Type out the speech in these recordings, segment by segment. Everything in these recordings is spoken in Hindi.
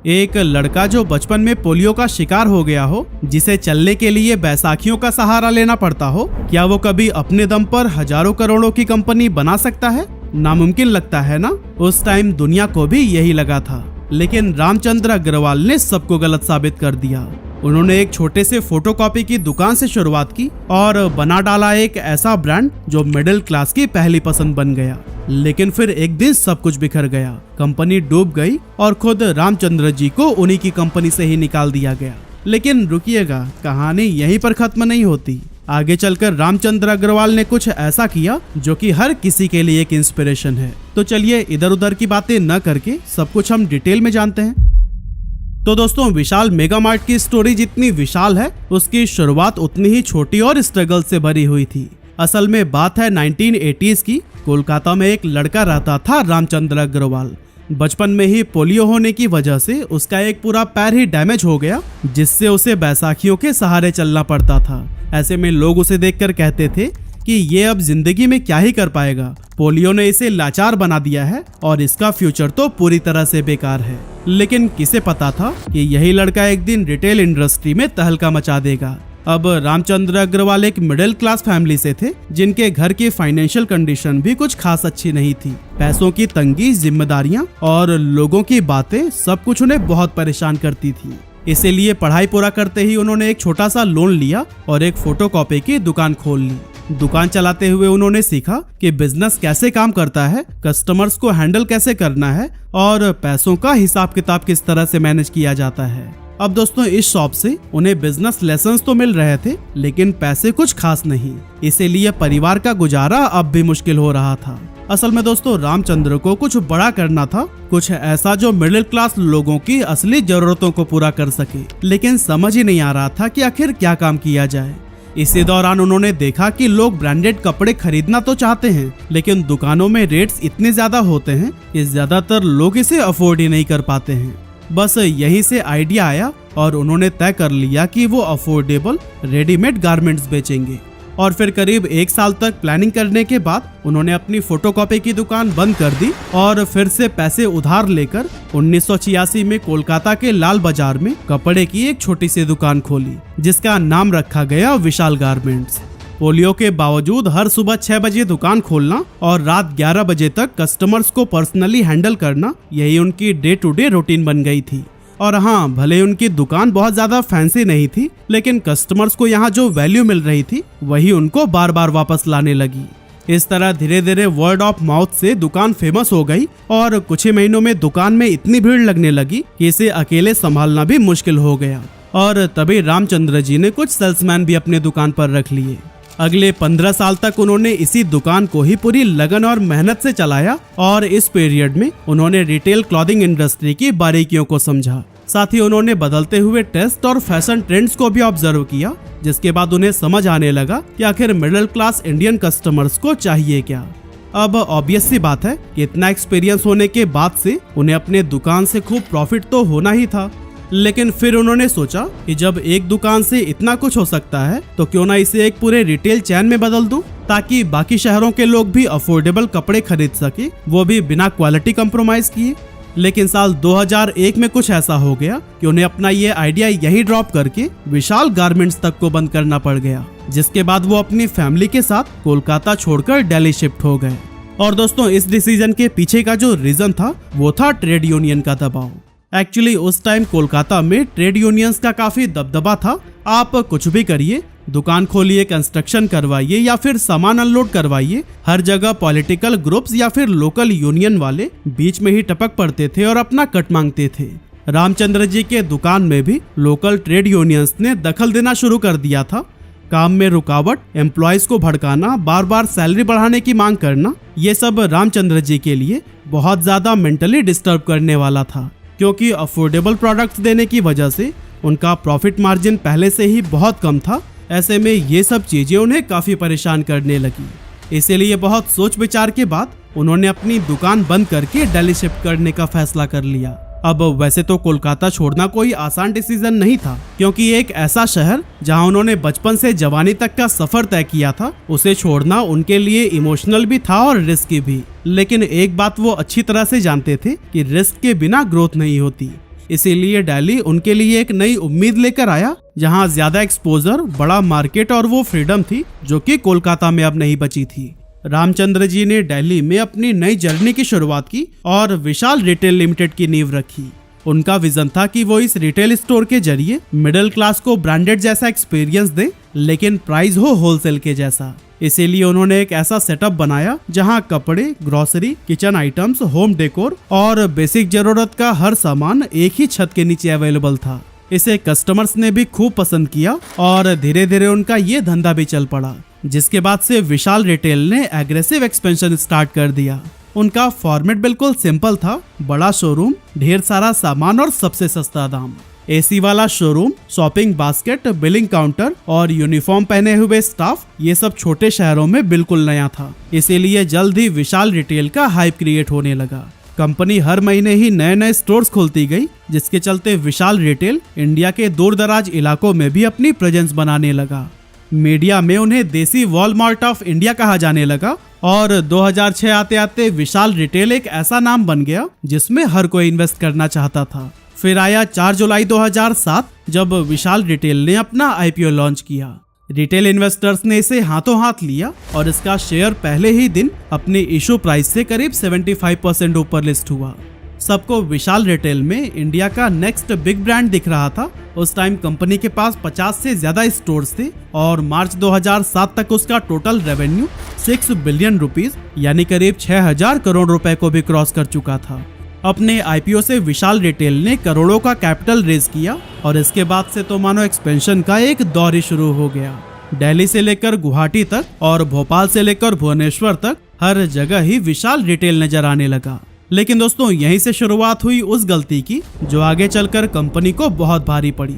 एक लड़का जो बचपन में पोलियो का शिकार हो गया हो, जिसे चलने के लिए बैसाखियों का सहारा लेना पड़ता हो, क्या वो कभी अपने दम पर हजारों करोड़ों की कंपनी बना सकता है? नामुमकिन लगता है ना। उस टाइम दुनिया को भी यही लगा था, लेकिन रामचंद्र अग्रवाल ने सबको गलत साबित कर दिया। उन्होंने एक छोटे से फोटोकॉपी की दुकान से शुरुआत की और बना डाला एक ऐसा ब्रांड जो मिडिल क्लास की पहली पसंद बन गया। लेकिन फिर एक दिन सब कुछ बिखर गया, कंपनी डूब गई और खुद रामचंद्र जी को उन्हीं की कंपनी से ही निकाल दिया गया। लेकिन रुकिएगा, कहानी यहीं पर खत्म नहीं होती। आगे चलकर रामचंद्र अग्रवाल ने कुछ ऐसा किया जो कि हर किसी के लिए एक इंस्पिरेशन है। तो चलिए इधर उधर की बातें न करके सब कुछ हम डिटेल में जानते हैं। तो दोस्तों, विशाल मेगा मार्ट की स्टोरी जितनी विशाल है, उसकी शुरुआत उतनी ही छोटी और स्ट्रगल से भरी हुई थी। असल में बात है 1980s की। कोलकाता में एक लड़का रहता था रामचंद्र अग्रवाल। बचपन में ही पोलियो होने की वजह से उसका एक पूरा पैर ही डैमेज हो गया, जिससे उसे बैसाखियों के सहारे चलना पड़ता था। ऐसे में लोग उसे देखकर कहते थे कि ये अब जिंदगी में क्या ही कर पाएगा, पोलियो ने इसे लाचार बना दिया है और इसका फ्यूचर तो पूरी तरह से बेकार है। लेकिन किसे पता था कि यही लड़का एक दिन रिटेल इंडस्ट्री में तहलका मचा देगा। अब रामचंद्र अग्रवाल एक मिडिल क्लास फैमिली से थे, जिनके घर की फाइनेंशियल कंडीशन भी कुछ खास अच्छी नहीं थी। पैसों की तंगी, जिम्मेदारियां और लोगों की बातें सब कुछ उन्हें बहुत परेशान करती थी। इसीलिए पढ़ाई पूरा करते ही उन्होंने एक छोटा सा लोन लिया और एक फोटोकॉपी की दुकान खोल ली। दुकान चलाते हुए उन्होंने सीखा कि बिजनेस कैसे काम करता है, कस्टमर्स को हैंडल कैसे करना है और पैसों का हिसाब किताब किस तरह से मैनेज किया जाता है। अब दोस्तों, इस शॉप से उन्हें बिजनेस लेसन्स तो मिल रहे थे, लेकिन पैसे कुछ खास नहीं। इसीलिए परिवार का गुजारा अब भी मुश्किल हो रहा था। असल में दोस्तों, रामचंद्र को कुछ बड़ा करना था, कुछ ऐसा जो मिडिल क्लास लोगों की असली जरूरतों को पूरा कर सके। लेकिन समझ ही नहीं आ रहा था कि आखिर क्या काम किया जाए। इसी दौरान उन्होंने देखा कि लोग ब्रांडेड कपड़े खरीदना तो चाहते हैं, लेकिन दुकानों में रेट्स इतने ज्यादा होते हैं कि ज्यादातर लोग इसे अफोर्ड ही नहीं कर पाते हैं। बस यहीं से आइडिया आया और उन्होंने तय कर लिया कि वो अफोर्डेबल रेडीमेड गारमेंट्स बेचेंगे। और फिर करीब 1 साल तक प्लानिंग करने के बाद उन्होंने अपनी फोटोकॉपी की दुकान बंद कर दी और फिर से पैसे उधार लेकर 1986 में कोलकाता के लाल बाजार में कपड़े की एक छोटी सी दुकान खोली, जिसका नाम रखा गया विशाल गारमेंट्स। पोलियो के बावजूद हर सुबह 6 बजे दुकान खोलना और रात 11 बजे तक कस्टमर्स को पर्सनली हैंडल करना, यही उनकी डे टू डे रूटीन बन गई थी। और हाँ, भले उनकी दुकान बहुत ज्यादा फैंसी नहीं थी, लेकिन कस्टमर्स को यहाँ जो वैल्यू मिल रही थी वही उनको बार बार वापस लाने लगी। इस तरह धीरे धीरे वर्ड ऑफ माउथ से दुकान फेमस हो गई और कुछ ही महीनों में दुकान में इतनी भीड़ लगने लगी कि इसे अकेले संभालना भी मुश्किल हो गया। और तभी रामचंद्र जी ने कुछ सेल्समैन भी अपने दुकान पर रख लिए। अगले 15 साल तक उन्होंने इसी दुकान को ही पूरी लगन और मेहनत से चलाया और इस पीरियड में उन्होंने रिटेल क्लॉथिंग इंडस्ट्री की बारीकियों को समझा। साथ ही उन्होंने बदलते हुए टेस्ट और फैशन ट्रेंड्स को भी ऑब्जर्व किया, जिसके बाद उन्हें समझ आने लगा कि आखिर मिडिल क्लास इंडियन कस्टमर्स को चाहिए क्या। अब ऑब्वियस सी बात है कि इतना एक्सपीरियंस होने के बाद से उन्हें अपने दुकान से खूब प्रॉफिट तो होना ही था। लेकिन फिर उन्होंने सोचा कि जब एक दुकान से इतना कुछ हो सकता है तो क्यों ना इसे एक पूरे रिटेल चैन में बदल दूं, ताकि बाकी शहरों के लोग भी अफोर्डेबल कपड़े खरीद सके, वो भी बिना क्वालिटी कंप्रोमाइज किए। लेकिन साल 2001 में कुछ ऐसा हो गया कि उन्हें अपना ये आइडिया यही ड्रॉप करके विशाल गारमेंट्स तक को बंद करना पड़ गया, जिसके बाद वो अपनी फैमिली के साथ कोलकाता छोड़कर दिल्ली शिफ्ट हो गए। और दोस्तों, इस डिसीजन के पीछे का जो रीजन था वो था ट्रेड यूनियन का दबाव। एक्चुअली उस टाइम कोलकाता में ट्रेड यूनियंस का काफी दबदबा था। आप कुछ भी करिए, दुकान खोलिए, कंस्ट्रक्शन करवाइए या फिर सामान अनलोड करवाइए, हर जगह पॉलिटिकल ग्रुप्स या फिर लोकल यूनियन वाले बीच में ही टपक पड़ते थे और अपना कट मांगते थे। रामचंद्र जी के दुकान में भी लोकल ट्रेड यूनियंस ने दखल देना शुरू कर दिया था। काम में रुकावट, एम्प्लॉयज को भड़काना, बार बार सैलरी बढ़ाने की मांग करना, ये सब रामचंद्र जी के लिए बहुत ज्यादा मेंटली डिस्टर्ब करने वाला था, क्योंकि अफोर्डेबल प्रोडक्ट्स देने की वजह से उनका प्रॉफिट मार्जिन पहले से ही बहुत कम था। ऐसे में ये सब चीजें उन्हें काफी परेशान करने लगी। इसीलिए बहुत सोच विचार के बाद उन्होंने अपनी दुकान बंद करके दिल्ली शिफ्ट करने का फैसला कर लिया। अब वैसे तो कोलकाता छोड़ना कोई आसान डिसीजन नहीं था, क्योंकि एक ऐसा शहर जहां उन्होंने बचपन से जवानी तक का सफर तय किया था, उसे छोड़ना उनके लिए इमोशनल भी था और रिस्की भी। लेकिन एक बात वो अच्छी तरह से जानते थे कि रिस्क के बिना ग्रोथ नहीं होती। इसीलिए दिल्ली उनके लिए एक नई उम्मीद लेकर आया, जहां ज्यादा एक्सपोजर, बड़ा मार्केट और वो फ्रीडम थी जो कि कोलकाता में अब नहीं बची थी। रामचंद्र जी ने दिल्ली में अपनी नई जर्नी की शुरुआत की और विशाल रिटेल लिमिटेड की नींव रखी। उनका विजन था कि वो इस रिटेल स्टोर के जरिए मिडिल क्लास को ब्रांडेड जैसा एक्सपीरियंस दे, लेकिन प्राइस हो होलसेल के जैसा। इसीलिए उन्होंने एक ऐसा सेटअप बनाया जहां कपड़े, grocery, kitchen items, home decor और बेसिक जरूरत का हर सामान एक ही छत के नीचे अवेलेबल था। इसे कस्टमर्स ने भी खूब पसंद किया और धीरे धीरे उनका ये धंधा भी चल पड़ा, जिसके बाद से विशाल रिटेल ने एग्रेसिव एक्सपेंशन स्टार्ट कर दिया। उनका फॉर्मेट बिल्कुल सिंपल था, बड़ा शोरूम, ढेर सारा सामान और सबसे सस्ता दाम। एसी वाला showroom, shopping basket, billing counter और यूनिफॉर्म पहने हुए स्टाफ, ये सब छोटे शहरों में बिल्कुल नया था। इसीलिए जल्द ही विशाल रिटेल का हाइप क्रिएट होने लगा। कंपनी हर महीने ही नए नए स्टोर्स खोलती गई, जिसके चलते विशाल रिटेल इंडिया के दूर दराज इलाकों में भी अपनी प्रेजेंस बनाने लगा। मीडिया में उन्हें देसी वॉलमार्ट ऑफ इंडिया कहा जाने लगा और 2006 आते आते विशाल रिटेल एक ऐसा नाम बन गया जिसमें हर कोई इन्वेस्ट करना चाहता था। फिर आया 4 जुलाई 2007, जब विशाल रिटेल ने अपना आईपीओ लॉन्च किया। रिटेल इन्वेस्टर्स ने इसे हाथों हाथ लिया और इसका शेयर पहले ही दिन अपने इशू प्राइस से करीब 75% ऊपर लिस्ट हुआ। सबको विशाल रिटेल में इंडिया का नेक्स्ट बिग ब्रांड दिख रहा था। उस टाइम कंपनी के पास 50 से ज्यादा स्टोर्स थे और मार्च 2007 तक उसका टोटल रेवेन्यू 6 बिलियन रुपीस यानी करीब 6000 करोड़ रुपए को भी क्रॉस कर चुका था। अपने आईपीओ से विशाल रिटेल ने करोड़ों का कैपिटल रेज किया और इसके बाद से तो मानो एक्सपेंशन का एक दौर ही शुरू हो गया। दिल्ली से लेकर गुवाहाटी तक और भोपाल से लेकर भुवनेश्वर तक हर जगह ही विशाल रिटेल नजर आने लगा। लेकिन दोस्तों, यहीं से शुरुआत हुई उस गलती की जो आगे चलकर कंपनी को बहुत भारी पड़ी।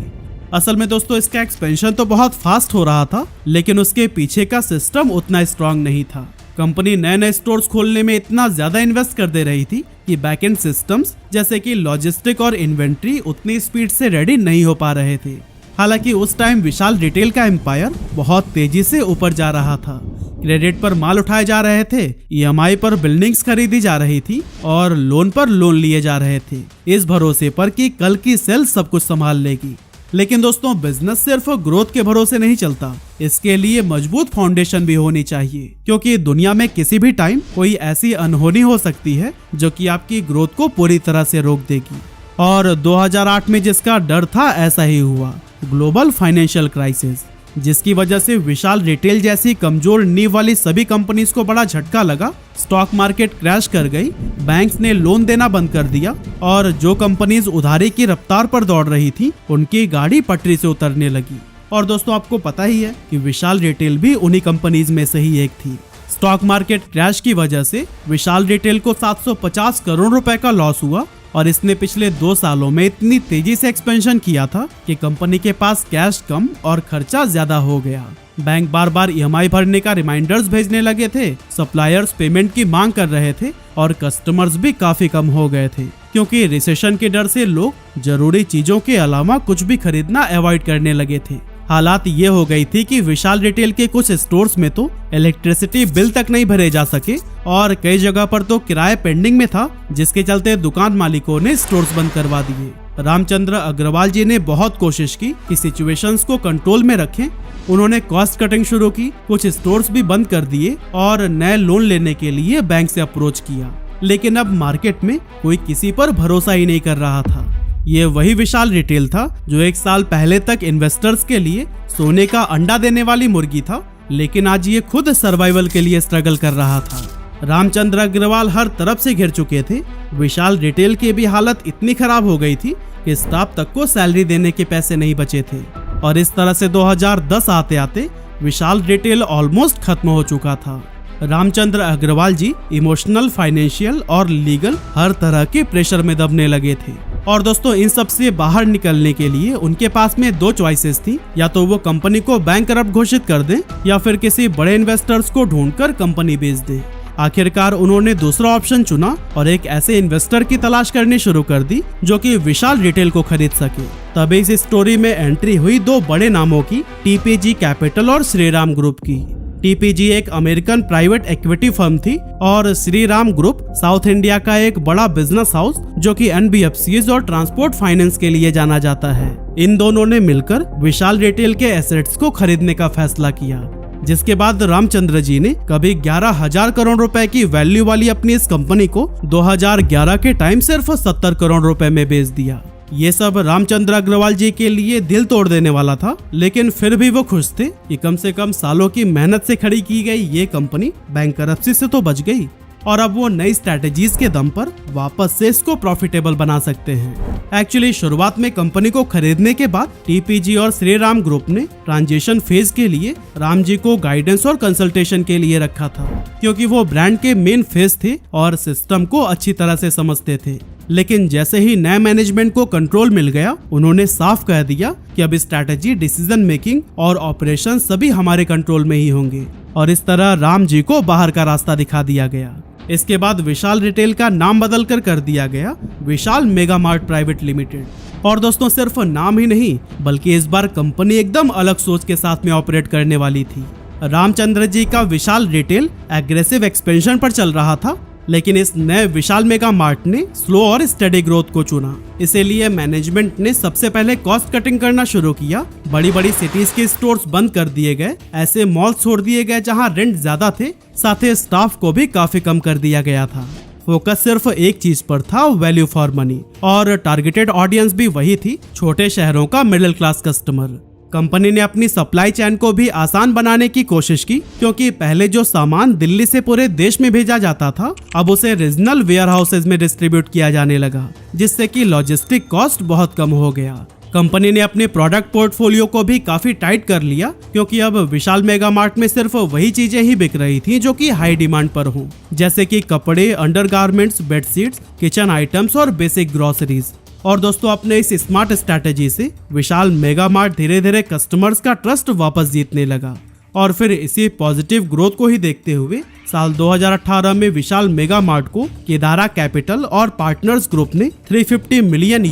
असल में दोस्तों, इसका एक्सपेंशन तो बहुत फास्ट हो रहा था, लेकिन उसके पीछे का सिस्टम उतना स्ट्रांग नहीं था। कंपनी नए नए स्टोर्स खोलने में इतना ज्यादा इन्वेस्ट कर दे रही थी कि बैकएंड सिस्टम्स जैसे कि लॉजिस्टिक और इन्वेंट्री उतनी स्पीड से रेडी नहीं हो पा रहे थे। हालांकि उस टाइम विशाल रिटेल का एम्पायर बहुत तेजी से ऊपर जा रहा था। क्रेडिट पर माल उठाए जा रहे थे, ईएमआई पर बिल्डिंग्स खरीदी जा रही थी और लोन पर लोन लिए जा रहे थे, इस भरोसे पर कि कल की सेल सब कुछ संभाल लेगी। लेकिन दोस्तों, बिजनेस सिर्फ ग्रोथ के भरोसे नहीं चलता, इसके लिए मजबूत फाउंडेशन भी होनी चाहिए, क्योंकि दुनिया में किसी भी टाइम कोई ऐसी अनहोनी हो सकती है जो कि आपकी ग्रोथ को पूरी तरह से रोक देगी। और 2008 में जिसका डर था, ऐसा ही हुआ। ग्लोबल फाइनेंशियल क्राइसिस, जिसकी वजह से विशाल रिटेल जैसी कमजोर नींव वाली सभी कंपनीज को बड़ा झटका लगा। स्टॉक मार्केट क्रैश कर गई, बैंक्स ने लोन देना बंद कर दिया और जो कंपनीज उधारी की रफ्तार पर दौड़ रही थी, उनकी गाड़ी पटरी से उतरने लगी। और दोस्तों, आपको पता ही है कि विशाल रिटेल भी उन्हीं कंपनीज में से ही एक थी। स्टॉक मार्केट क्रैश की वजह से विशाल रिटेल को 750 करोड़ रुपए का लॉस हुआ और इसने पिछले 2 सालों में इतनी तेजी से एक्सपेंशन किया था कि कंपनी के पास कैश कम और खर्चा ज्यादा हो गया। बैंक बार बार ईएमआई भरने का रिमाइंडर्स भेजने लगे थे, सप्लायर्स पेमेंट की मांग कर रहे थे और कस्टमर्स भी काफी कम हो गए थे, क्योंकि रिसेशन के डर से लोग जरूरी चीजों के अलावा कुछ भी खरीदना अवॉइड करने लगे थे। हालात ये हो गई थी कि विशाल रिटेल के कुछ स्टोर्स में तो इलेक्ट्रिसिटी बिल तक नहीं भरे जा सके और कई जगह पर तो किराया पेंडिंग में था, जिसके चलते दुकान मालिकों ने स्टोर्स बंद करवा दिए। रामचंद्र अग्रवाल जी ने बहुत कोशिश की कि सिचुएशंस को कंट्रोल में रखें। उन्होंने कॉस्ट कटिंग शुरू की, कुछ स्टोर्स भी बंद कर दिए और नए लोन लेने के लिए बैंक से अप्रोच किया। लेकिन अब मार्केट में कोई किसी पर भरोसा ही नहीं कर रहा था। ये वही विशाल रिटेल था जो 1 साल पहले तक इन्वेस्टर्स के लिए सोने का अंडा देने वाली मुर्गी था, लेकिन आज ये खुद सर्वाइवल के लिए स्ट्रगल कर रहा था। रामचंद्र अग्रवाल हर तरफ से घिर चुके थे। विशाल रिटेल की भी हालत इतनी खराब हो गई थी कि स्टाफ तक को सैलरी देने के पैसे नहीं बचे थे और इस तरह से 2010 आते आते विशाल रिटेल ऑलमोस्ट खत्म हो चुका था। रामचंद्र अग्रवाल जी इमोशनल, फाइनेंशियल और लीगल हर तरह के प्रेशर में दबने लगे थे। और दोस्तों, इन सब से बाहर निकलने के लिए उनके पास में 2 चॉइसेस थी। या तो वो कंपनी को बैंकरप्ट घोषित कर दें या फिर किसी बड़े इन्वेस्टर्स को ढूंढकर कंपनी बेच दें। आखिरकार उन्होंने दूसरा ऑप्शन चुना और एक ऐसे इन्वेस्टर की तलाश करनी शुरू कर दी जो कि विशाल रिटेल को खरीद सके। तब इस स्टोरी में एंट्री हुई 2 बड़े नामों की, टीपीजी कैपिटल और श्रीराम ग्रुप की। टीपीजी एक अमेरिकन प्राइवेट इक्विटी फर्म थी और Shri Ram group south India का एक बड़ा बिजनेस हाउस जो कि एनबीएफसीज और ट्रांसपोर्ट फाइनेंस के लिए जाना जाता है। इन दोनों ने मिलकर विशाल रिटेल के एसेट्स को खरीदने का फैसला किया, जिसके बाद रामचंद्र जी ने कभी 11,000 करोड़ रुपए की वैल्यू वाली अपनी इस कंपनी को 2011 के टाइम सिर्फ 70 करोड़ रुपए में बेच दिया। ये सब रामचंद्र अग्रवाल जी के लिए दिल तोड़ देने वाला था, लेकिन फिर भी वो खुश थे कि कम से कम सालों की मेहनत से खड़ी की गई ये कंपनी बैंकरप्सी से तो बच गई और अब वो नई स्ट्रेटेजीज के दम पर वापस से इसको प्रॉफिटेबल बना सकते हैं। एक्चुअली शुरुआत में कंपनी को खरीदने के बाद टीपीजी और श्री राम ग्रुप ने ट्रांजिशन फेज के लिए राम जी को गाइडेंस और कंसल्टेशन के लिए रखा था, क्योंकि वो ब्रांड के मेन फेस थे और सिस्टम को अच्छी तरह से समझते थे। लेकिन जैसे ही नए मैनेजमेंट को कंट्रोल मिल गया, उन्होंने साफ कह दिया कि अब स्ट्रैटेजी, डिसीजन मेकिंग और ऑपरेशन सभी हमारे कंट्रोल में ही होंगे और इस तरह राम जी को बाहर का रास्ता दिखा दिया गया। इसके बाद विशाल रिटेल का नाम बदलकर कर दिया गया विशाल मेगा मार्ट प्राइवेट लिमिटेड। और दोस्तों, सिर्फ नाम ही नहीं बल्कि इस बार कंपनी एकदम अलग सोच के साथ में ऑपरेट करने वाली थी। रामचंद्र जी का विशाल रिटेल एग्रेसिव एक्सपेंशन पर चल रहा था, लेकिन इस नए विशाल मेगा मार्ट ने स्लो और स्टेडी ग्रोथ को चुना। इसीलिए मैनेजमेंट ने सबसे पहले कॉस्ट कटिंग करना शुरू किया। बड़ी बड़ी सिटीज के स्टोर्स बंद कर दिए गए, ऐसे मॉल छोड़ दिए गए जहां रेंट ज्यादा थे, साथ ही स्टाफ को भी काफी कम कर दिया गया था। फोकस सिर्फ एक चीज पर था, वैल्यू फॉर मनी, और टारगेटेड ऑडियंस भी वही थी, छोटे शहरों का मिडिल क्लास कस्टमर। कंपनी ने अपनी सप्लाई चेन को भी आसान बनाने की कोशिश की, क्योंकि पहले जो सामान दिल्ली से पूरे देश में भेजा जाता था, अब उसे रीजनल वेयर हाउसेज में डिस्ट्रीब्यूट किया जाने लगा, जिससे कि लॉजिस्टिक कॉस्ट बहुत कम हो गया। कंपनी ने अपने प्रोडक्ट पोर्टफोलियो को भी काफी टाइट कर लिया, क्योंकि अब विशाल मेगा मार्ट में सिर्फ वही चीजें ही बिक रही थी जो कि हाई डिमांड पर हों, जैसे कि कपड़े, अंडरगारमेंट्स, बेडशीट्स, किचन आइटम्स और बेसिक ग्रोसरीज। और दोस्तों, अपने इस स्मार्ट स्ट्रैटेजी से विशाल मेगा मार्ट धीरे धीरे कस्टमर्स का ट्रस्ट वापस जीतने लगा। और फिर इसी पॉजिटिव ग्रोथ को ही देखते हुए साल 2018 में विशाल मेगा मार्ट को केदारा कैपिटल और पार्टनर्स ग्रुप ने $350 मिलियन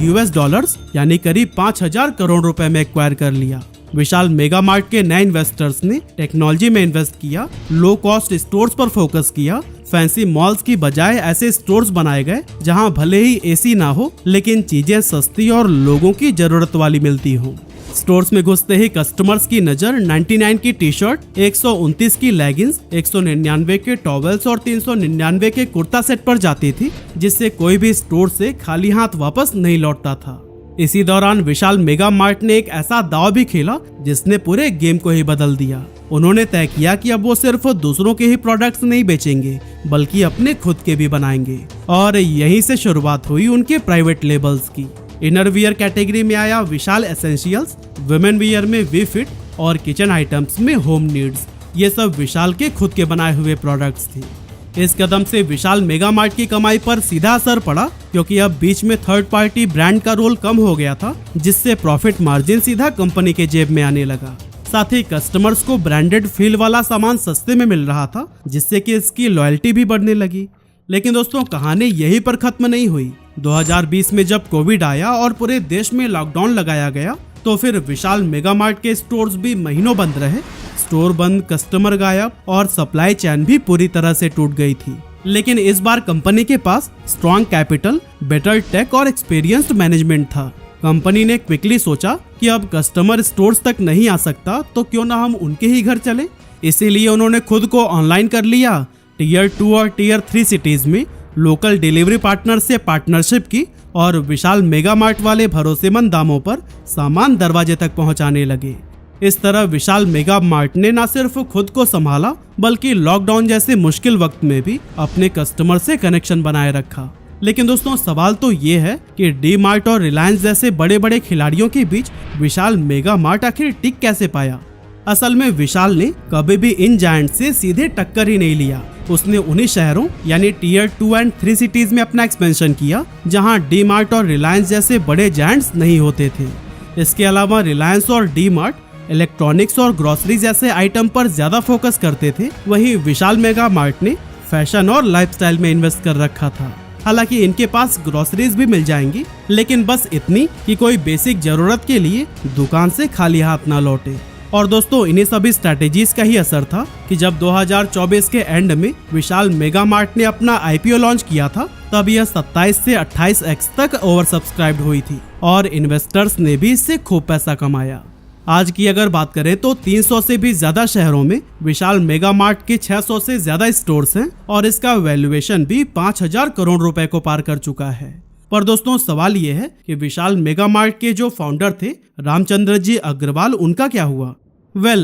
यानी करीब 5,000 करोड़ रुपए में एक्वायर कर लिया। विशाल मेगा मार्ट के नए इन्वेस्टर्स ने टेक्नोलॉजी में इन्वेस्ट किया, लो कॉस्ट स्टोर्स पर फोकस किया, फैंसी मॉल्स की बजाय ऐसे स्टोर्स बनाए गए जहां भले ही एसी ना हो, लेकिन चीजें सस्ती और लोगों की जरूरत वाली मिलती हो। स्टोर्स में घुसते ही कस्टमर्स की नजर 99 की टी शर्ट, 129 की लेगिंग्स, 199 के टॉवेल्स और 399 के कुर्ता सेट पर जाती थी, जिससे कोई भी स्टोर से खाली हाथ वापस नहीं लौटता था। इसी दौरान विशाल मेगा मार्ट ने एक ऐसा दांव भी खेला जिसने पूरे गेम को ही बदल दिया। उन्होंने तय किया कि अब वो सिर्फ दूसरों के ही प्रोडक्ट्स नहीं बेचेंगे, बल्कि अपने खुद के भी बनाएंगे। और यहीं से शुरुआत हुई उनके प्राइवेट लेबल्स की। इनर वियर कैटेगरी में आया विशाल एसेंशियल्स, वुमेन वियर में वी फिट और किचन आइटम्स में होम नीड्स। ये सब विशाल के खुद के बनाए हुए प्रोडक्ट्स थे। इस कदम से विशाल मेगा मार्ट की कमाई पर सीधा असर पड़ा, क्योंकि अब बीच में थर्ड पार्टी ब्रांड का रोल कम हो गया था, जिससे प्रॉफिट मार्जिन सीधा कंपनी के जेब में आने लगा। साथ ही कस्टमर्स को ब्रांडेड फील वाला सामान सस्ते में मिल रहा था, जिससे कि इसकी लॉयल्टी भी बढ़ने लगी। लेकिन दोस्तों, कहानी यहीं पर खत्म नहीं हुई। 2020 में जब कोविड आया और पूरे देश में लॉकडाउन लगाया गया, तो फिर विशाल मेगा मार्ट के स्टोर्स भी महीनों बंद रहे। स्टोर बंद, कस्टमर गायब और सप्लाई चेन भी पूरी तरह से टूट गई थी। लेकिन इस बार कंपनी के पास स्ट्रॉन्ग कैपिटल, बेटर टेक और एक्सपीरियंस्ड मैनेजमेंट था। कंपनी ने क्विकली सोचा कि अब कस्टमर स्टोर्स तक नहीं आ सकता, तो क्यों ना हम उनके ही घर चले। इसीलिए उन्होंने खुद को ऑनलाइन कर लिया। टियर 2 और टियर 3 सिटीज में लोकल डिलीवरी पार्टनर से पार्टनरशिप की और विशाल मेगा मार्ट वाले भरोसेमंद दामों पर सामान दरवाजे तक पहुंचाने लगे। इस तरह विशाल मेगा मार्ट ने न सिर्फ खुद को संभाला, बल्कि लॉकडाउन जैसे मुश्किल वक्त में भी अपने कस्टमर से कनेक्शन बनाए रखा। लेकिन दोस्तों, सवाल तो ये है कि डी मार्ट और रिलायंस जैसे बड़े बड़े खिलाड़ियों के बीच विशाल मेगा मार्ट आखिर टिक कैसे पाया। असल में विशाल ने कभी भी इन जायंट से सीधे टक्कर ही नहीं लिया। उसने उन्हीं शहरों यानी टियर 2 एंड 3 सिटीज में अपना एक्सपेंशन किया जहां डी मार्ट और रिलायंस जैसे बड़े जायंट्स नहीं होते थे। इसके अलावा रिलायंस और डी मार्ट इलेक्ट्रॉनिक्स और ग्रोसरी जैसे आइटम पर ज्यादा फोकस करते थे, वहीं विशाल मेगा मार्ट ने फैशन और लाइफस्टाइल में इन्वेस्ट कर रखा था। हालांकि इनके पास ग्रोसरीज भी मिल जाएंगी, लेकिन बस इतनी कि कोई बेसिक जरूरत के लिए दुकान से खाली हाथ ना लौटे। और दोस्तों इन्हीं सभी स्ट्रेटेजीज का ही असर था कि जब 2024 के एंड में विशाल मेगा मार्ट ने अपना IPO लॉन्च किया था, तब यह 27 से 28x तक ओवर सब्सक्राइब्ड हुई थी और इन्वेस्टर्स ने भी इससे खूब पैसा कमाया। आज की अगर बात करें तो 300 से भी ज्यादा शहरों में विशाल मेगा मार्ट के 600 से ज्यादा स्टोर्स हैं और इसका वैल्यूएशन भी 5000 करोड़ रुपए को पार कर चुका है। पर दोस्तों सवाल ये है कि विशाल मेगा मार्ट के जो फाउंडर थे रामचंद्र जी अग्रवाल, उनका क्या हुआ?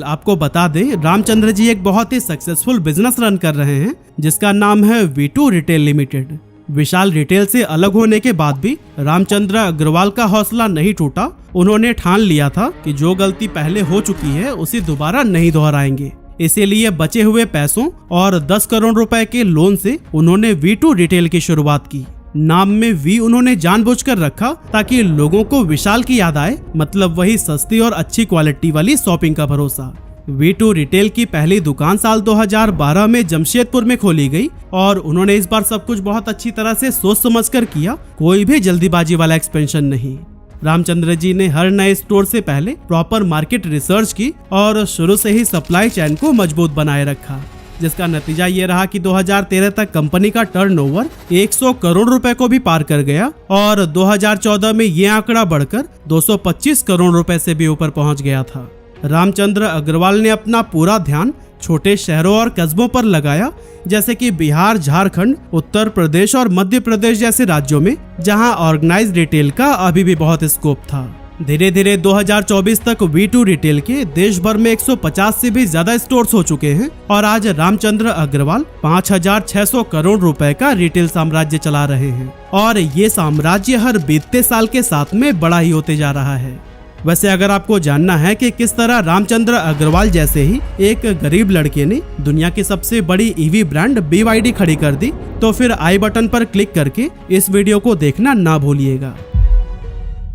आपको बता दें, रामचंद्र जी एक बहुत ही सक्सेसफुल बिजनेस रन कर रहे हैं जिसका नाम है V2 रिटेल लिमिटेड। विशाल रिटेल से अलग होने के बाद भी रामचंद्र अग्रवाल का हौसला नहीं टूटा। उन्होंने ठान लिया था कि जो गलती पहले हो चुकी है उसे दोबारा नहीं दोहराएंगे। इसीलिए बचे हुए पैसों और 10 करोड़ रुपए के लोन से उन्होंने V2 रिटेल की शुरुआत की। नाम में वी उन्होंने जानबूझकर रखा ताकि लोगों को विशाल की याद आए, मतलब वही सस्ती और अच्छी क्वालिटी वाली शॉपिंग का भरोसा। V2 रिटेल की पहली दुकान साल 2012 में जमशेदपुर में खोली गई और उन्होंने इस बार सब कुछ बहुत अच्छी तरह से सोच समझकर किया, कोई भी जल्दीबाजी वाला एक्सपेंशन नहीं। रामचंद्र जी ने हर नए स्टोर से पहले प्रॉपर मार्केट रिसर्च की और शुरू से ही सप्लाई चेन को मजबूत बनाए रखा, जिसका नतीजा ये रहा कि 2013 तक कंपनी का टर्नओवर 100 करोड़ रुपए को भी पार कर गया और 2014 में ये आंकड़ा बढ़कर 225 करोड़ रुपए से भी ऊपर पहुंच गया था। रामचंद्र अग्रवाल ने अपना पूरा ध्यान छोटे शहरों और कस्बों पर लगाया, जैसे कि बिहार, झारखंड, उत्तर प्रदेश और मध्य प्रदेश जैसे राज्यों में जहां ऑर्गेनाइज्ड रिटेल का अभी भी बहुत स्कोप था। धीरे धीरे 2024 तक V2 रिटेल के देश भर में 150 से भी ज्यादा स्टोर्स हो चुके हैं और आज रामचंद्र अग्रवाल 5600 करोड़ रुपए का रिटेल साम्राज्य चला रहे हैं और ये साम्राज्य हर बीतते साल के साथ में बड़ा ही होते जा रहा है। वैसे अगर आपको जानना है कि किस तरह रामचंद्र अग्रवाल जैसे ही एक गरीब लड़के ने दुनिया की सबसे बड़ी EV ब्रांड BYD खड़ी कर दी, तो फिर आई बटन पर क्लिक करके इस वीडियो को देखना ना भूलिएगा।